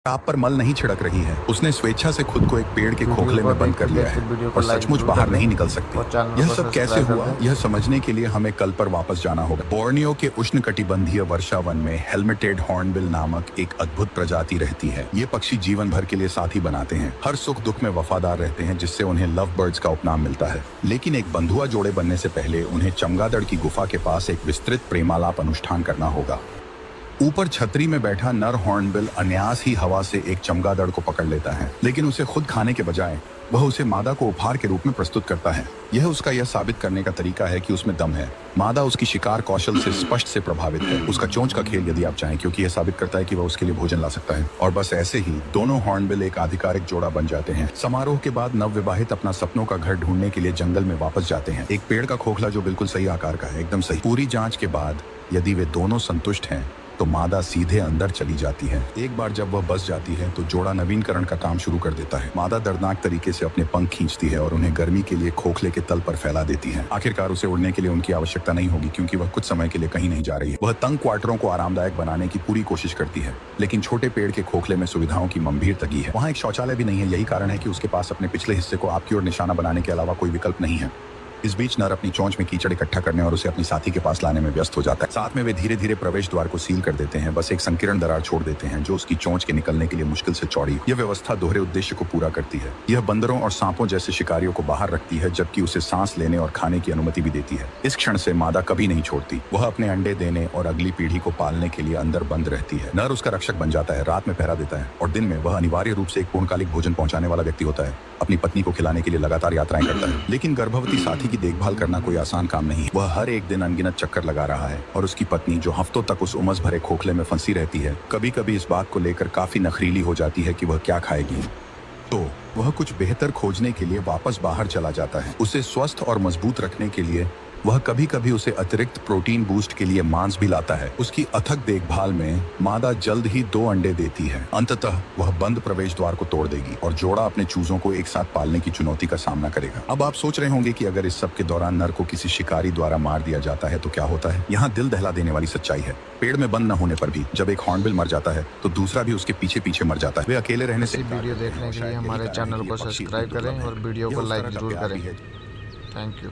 आप पर मल नहीं छिड़क रही है। उसने स्वेच्छा से खुद को एक पेड़ के खोखले में बंद कर लिया है और सचमुच बाहर नहीं निकल सकती। यह सब कैसे हुआ, यह समझने के लिए हमें कल पर वापस जाना होगा। बोर्नियो के उष्णकटिबंधीय वर्षा वन में हेलमेटेड हॉर्नबिल नामक एक अद्भुत प्रजाति रहती है। ये पक्षी जीवन भर के लिए साथी बनाते हैं, हर सुख दुख में वफादार रहते हैं, जिससे उन्हें लव बर्ड्स का उपनाम मिलता है। लेकिन एक बंधुआ जोड़े बनने से पहले उन्हें चमगादड़ की गुफा के पास एक विस्तृत प्रेमालाप अनुष्ठान करना होगा। ऊपर छतरी में बैठा नर हॉर्नबिल अनायास ही हवा से एक चमगादड़ को पकड़ लेता है, लेकिन उसे खुद खाने के बजाय वह उसे मादा को उपहार के रूप में प्रस्तुत करता है। यह उसका यह साबित करने का तरीका है कि उसमें दम है। मादा उसकी शिकार कौशल से स्पष्ट से प्रभावित है, उसका चोंच का खेल यदि आप चाहें, क्योंकि यह साबित करता है कि वह उसके लिए भोजन ला सकता है। और बस ऐसे ही दोनों हॉर्नबिल एक आधिकारिक जोड़ा बन जाते हैं। समारोह के बाद नवविवाहित अपना सपनों का घर ढूंढने के लिए जंगल में वापस जाते हैं। एक पेड़ का खोखला जो बिल्कुल सही आकार का है, एकदम सही। पूरी जांच के बाद यदि वे दोनों संतुष्ट हैं तो मादा सीधे अंदर चली जाती है। एक बार जब वह बस जाती है तो जोड़ा नवीनकरण का काम शुरू कर देता है। मादा दर्दनाक तरीके से अपने पंख खींचती है और उन्हें गर्मी के लिए खोखले के तल पर फैला देती है। आखिरकार उसे उड़ने के लिए उनकी आवश्यकता नहीं होगी, क्योंकि वह कुछ समय के लिए कहीं नहीं जा रही है। वह तंग क्वार्टरों को आरामदायक बनाने की पूरी कोशिश करती है, लेकिन छोटे पेड़ के खोखले में सुविधाओं की मंभीर तगी है। वहाँ एक शौचालय भी नहीं है। यही कारण है कि उसके पास अपने पिछले हिस्से को आपकी ओर निशाना बनाने के अलावा कोई विकल्प नहीं है। इस बीच नर अपनी चोंच में कीचड़ इकट्ठा करने और उसे अपनी साथी के पास लाने में व्यस्त हो जाता है। साथ में वे धीरे धीरे प्रवेश द्वार को सील कर देते हैं, बस एक संकीर्ण दरार छोड़ देते हैं जो उसकी चोंच के निकलने के लिए मुश्किल से चौड़ी। यह व्यवस्था दोहरे उद्देश्य को पूरा करती है। यह बंदरों और सांपों जैसे शिकारियों को बाहर रखती है, जबकि उसे सांस लेने और खाने की अनुमति भी देती है। इस क्षण से मादा कभी नहीं छोड़ती। वह अपने अंडे देने और अगली पीढ़ी को पालने के लिए अंदर बंद रहती है। नर उसका रक्षक बन जाता है, रात में पहरा देता है और दिन में वह अनिवार्य रूप से एक पूर्णकालिक भोजन पहुंचाने वाला व्यक्ति होता है। अपनी पत्नी को खिलाने के लिए लगातार यात्राएं करता है। लेकिन गर्भवती साथी की देखभाल करना कोई आसान काम नहीं है। वह हर एक दिन अनगिनत चक्कर लगा रहा है और उसकी पत्नी, जो हफ्तों तक उस उमस भरे खोखले में फंसी रहती है, कभी कभी इस बात को लेकर काफी नखरीली हो जाती है कि वह क्या खाएगी। तो वह कुछ बेहतर खोजने के लिए वापस बाहर चला जाता है। उसे स्वस्थ और मजबूत रखने के लिए वह कभी कभी उसे अतिरिक्त प्रोटीन बूस्ट के लिए मांस भी लाता है। उसकी अथक देखभाल में मादा जल्द ही 2 अंडे देती है। अंततः वह बंद प्रवेश द्वार को तोड़ देगी और जोड़ा अपने चूजों को एक साथ पालने की चुनौती का सामना करेगा। अब आप सोच रहे होंगे कि अगर इस सब के दौरान नर को किसी शिकारी द्वारा मार दिया जाता है तो क्या होता है। यहाँ दिल दहला देने वाली सच्चाई है। पेड़ में बंद न होने पर भी जब एक हॉर्नबिल मर जाता है तो दूसरा भी उसके पीछे पीछे मर जाता है। वे अकेले रहने से वीडियो देखने के लिए हमारे चैनल को सब्सक्राइब करें और वीडियो को लाइक जरूर करें। Thank you.